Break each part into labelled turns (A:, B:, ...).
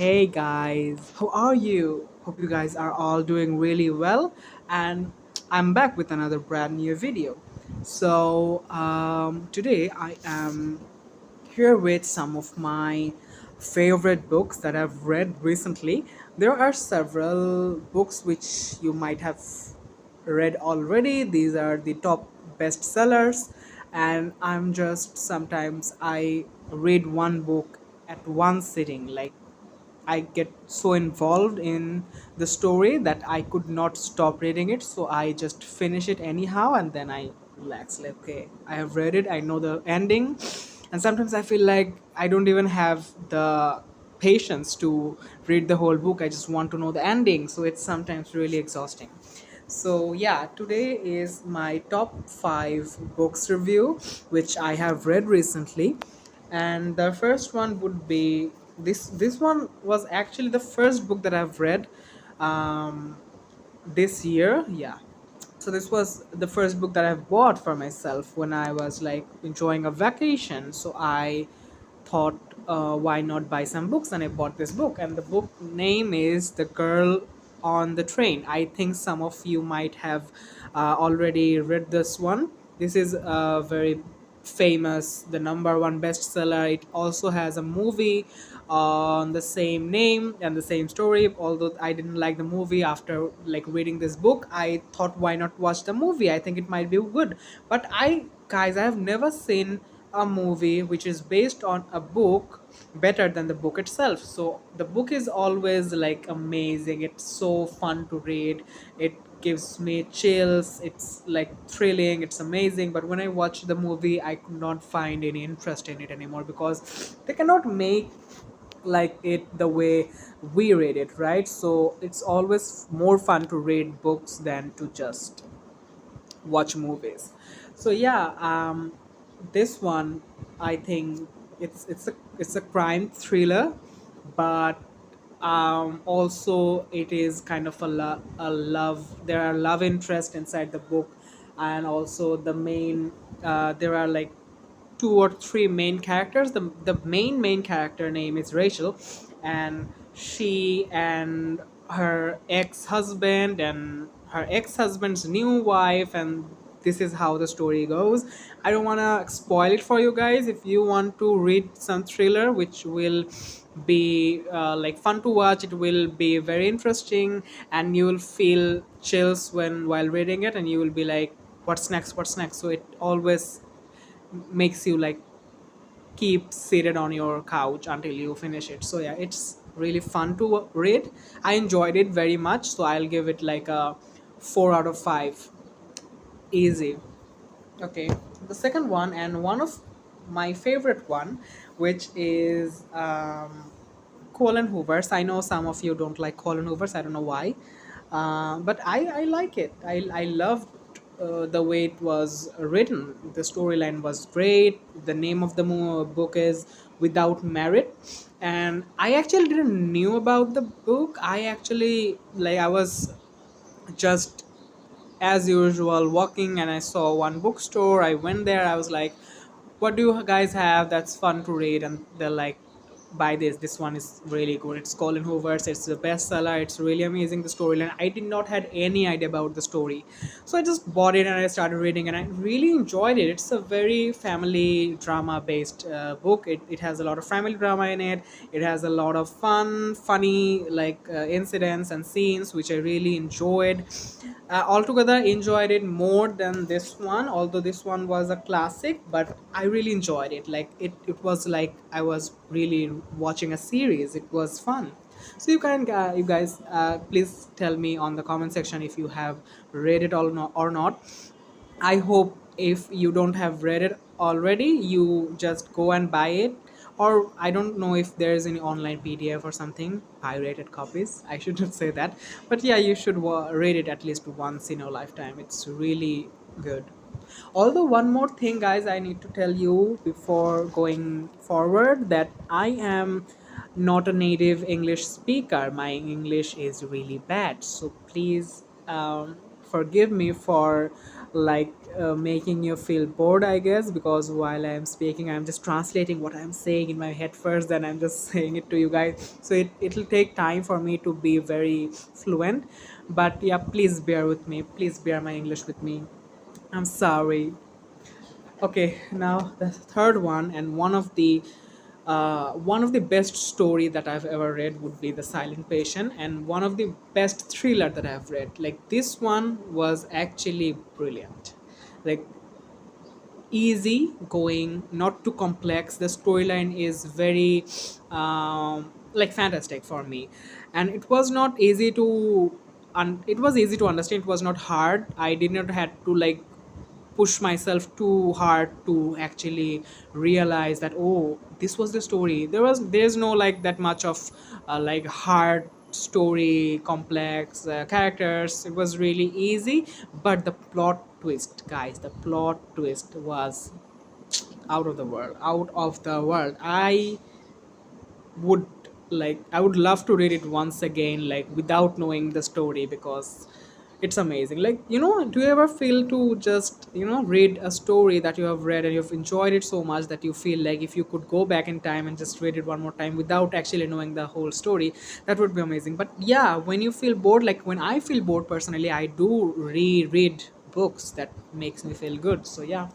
A: Hey guys, how are you? Hope you guys are all doing really well, and I'm back with another brand new video. Today I am here with some of my favorite books that I've read recently. There are several books which you might have read already. These are the top bestsellers, and I'm just sometimes I read one book at one sitting. Like I get so involved in the story that I could not stop reading it, so I just finish it anyhow and then I relax. Like, okay, I have read it, I know the ending, and sometimes I feel like I don't even have the patience to read the whole book. I just want to know the ending, so it's sometimes really exhausting. So, yeah, today is my top 5 books review, which I have read recently. And the first one would be this one was actually the first book that I've read um, this year. Yeah, so this was the first book that I've bought for myself when I was like enjoying a vacation. So I thought, why not buy some books? And I bought this book, and the book name is The Girl on the Train. I think some of you might have already read this one. This is a very famous, the number one bestseller. It also has a movie on the same name and the same story. Although I didn't like the movie, after like reading this book I thought, why not watch the movie? I think it might be good. But I have never seen a movie which is based on a book better than the book itself. So the book is always like amazing, it's so fun to read, it gives me chills, it's like thrilling, it's amazing. But when I watched the movie I could not find any interest in it anymore, because they cannot make like it the way we read it, right? So it's always more fun to read books than to just watch movies. So yeah, this one, I think it's a crime thriller, but also it is kind of a love. There are love interest inside the book, and also the main. There are like two or three main characters. The main character name is Rachel, and she and her ex-husband and her ex-husband's new wife, and this is how the story goes. I don't want to spoil it for you guys. If you want to read some thriller which will be like fun to watch, it will be very interesting, and you will feel chills when while reading it, and you will be like, what's next? So it always makes you like keep seated on your couch until you finish it. So yeah, it's really fun to read. I enjoyed it very much, so I'll give it like a 4 out of 5. Easy. Okay, the second one, and one of my favorite one, which is Colin Hoover's. I know some of you don't like Colin Hoover's. I don't know why, but I like it. I loved the way it was written. The storyline was great. The name of the book is Without Merit, and I actually didn't knew about the book. I actually like I was just as usual walking, and I saw one bookstore. I went there, I was like, what do you guys have that's fun to read? And they're like, buy this one is really good, it's Colin Hoover's, it's a bestseller, it's really amazing, the storyline. I did not had any idea about the story, so I just bought it and I started reading, and I really enjoyed it. It's a very family drama based book. It has a lot of family drama in it. It has a lot of funny like incidents and scenes which I really enjoyed. Altogether enjoyed it more than this one, although this one was a classic, but I really enjoyed it. Like it was like I was really watching a series. It was fun. So you guys please tell me on the comment section if you have read it or not. I hope if you don't have read it already, you just go and buy it. Or I don't know if there's any online PDF or something, pirated copies. I shouldn't say that. But yeah, you should read it at least once in your lifetime. It's really good. Although, one more thing, guys, I need to tell you before going forward, that I am not a native English speaker. My English is really bad. So please forgive me for like making you feel bored, I guess, because while I am speaking, I'm just translating what I'm saying in my head first, then I'm just saying it to you guys. So it'll take time for me to be very fluent. But yeah, please bear with me. Please bear my English with me. I'm sorry. Okay, now the third one, and one of the best story that I've ever read would be The Silent Patient, and one of the best thriller that I've read. Like this one was actually brilliant. Like easy going, not too complex. The storyline is very like fantastic for me, and it was not easy to it was easy to understand. It was not hard. I did not had to like push myself too hard to actually realize that, oh, this was the story. There's no like that much of like hard story, complex characters. It was really easy. But the plot twist, guys, the plot twist was out of the world. Would I would love to read it once again, like without knowing the story, because it's amazing. Like, do you ever feel to just, read a story that you have read and you've enjoyed it so much that you feel like if you could go back in time and just read it one more time without actually knowing the whole story, that would be amazing. But yeah, when you feel bored, like when I feel bored personally, I do reread books that makes me feel good. So yeah,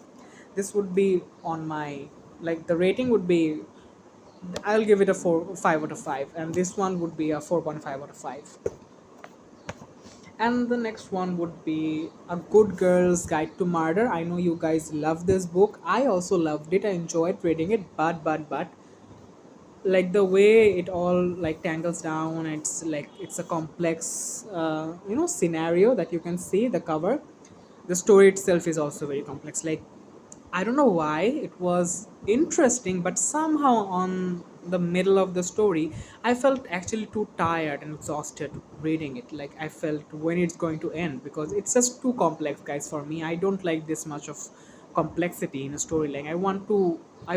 A: this would be on my, like, the rating would be, I'll give it a 5 out of 5, and this one would be a 4.5 out of 5. And the next one would be A Good Girl's Guide to Murder. I know you guys love this book. I also loved it. I enjoyed reading it, but like the way it all like tangles down, it's like it's a complex scenario that you can see the cover. The story itself is also very complex. Like, I don't know why it was interesting, but somehow on the middle of the story, I felt actually too tired and exhausted reading it. Like, I felt when it's going to end, because it's just too complex, guys, for me. I don't like this much of complexity in a storyline. I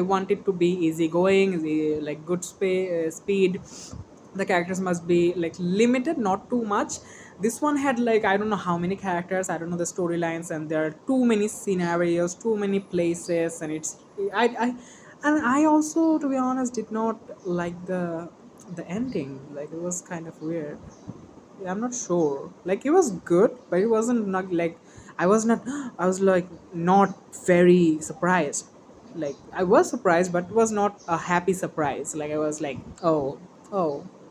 A: want it to be easygoing, like good speed. The characters must be like limited, not too much. This one had like, I don't know how many characters, I don't know the storylines, and there are too many scenarios, too many places, and I and I also, to be honest, did not like the ending. Like, it was kind of weird. Yeah, I'm not sure. Like, it was good, but it wasn't not like I was not. I was like not very surprised. Like, I was surprised, but it was not a happy surprise. Like, I was like, oh,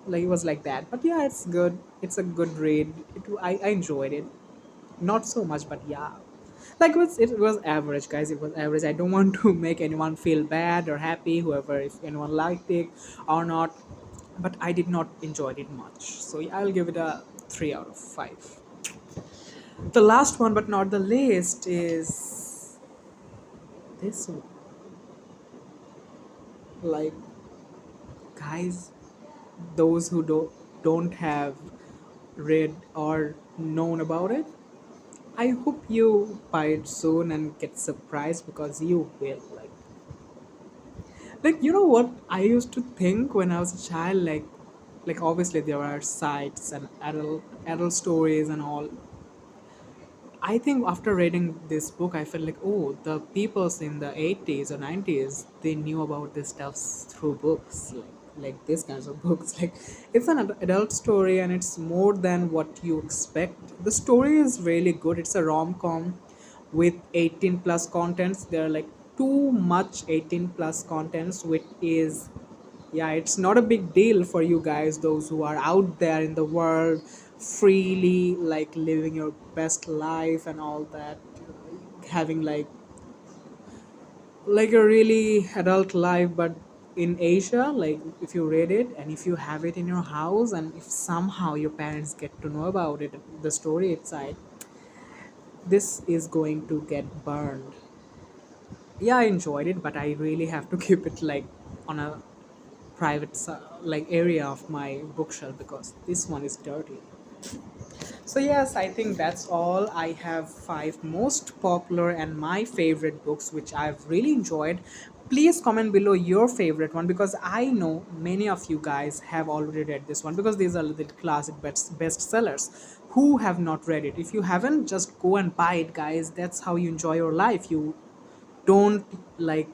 A: like it was like that. But yeah, it's good. It's a good read. I enjoyed it. Not so much, but yeah. Like, it was average, guys. It was average. I don't want to make anyone feel bad or happy, whoever, if anyone liked it or not. But I did not enjoy it much. So yeah, I'll give it a 3 out of 5. The last one, but not the least, is this one. Like, guys, those who don't have read or known about it, I hope you buy it soon and get surprised, because you will. Like, you know what I used to think when I was a child, like obviously there are sites and adult stories and all. I think after reading this book, I felt like, oh, the peoples in the 80s or 90s, they knew about this stuff through books, like these kinds of books. Like, it's an adult story, and it's more than what you expect. The story is really good. It's a rom-com with 18 plus contents. There are like too much 18 plus contents, which is, yeah, it's not a big deal for you guys, those who are out there in the world freely, like living your best life and all that, having like a really adult life. But in Asia, like, if you read it and if you have it in your house, and if somehow your parents get to know about it, the story inside, this is going to get burned. Yeah, I enjoyed it, but I really have to keep it like on a private like area of my bookshelf, because this one is dirty. So yes, I think that's all. I have 5 most popular and my favorite books which I've really enjoyed. Please comment below your favorite one, because I know many of you guys have already read this one, because these are the classic bestsellers. Who have not read it? If you haven't, just go and buy it, guys. That's how you enjoy your life. You don't like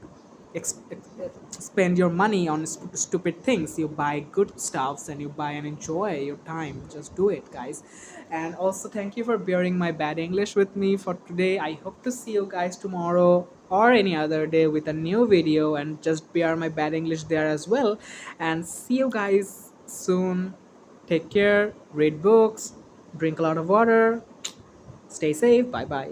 A: spend your money on stupid things. You buy good stuffs and you buy and enjoy your time. Just do it, guys. And also, thank you for bearing my bad English with me for today. I hope to see you guys tomorrow or any other day with a new video, and just bear my bad English there as well. And see you guys soon. Take care, read books, drink a lot of water, stay safe. Bye bye.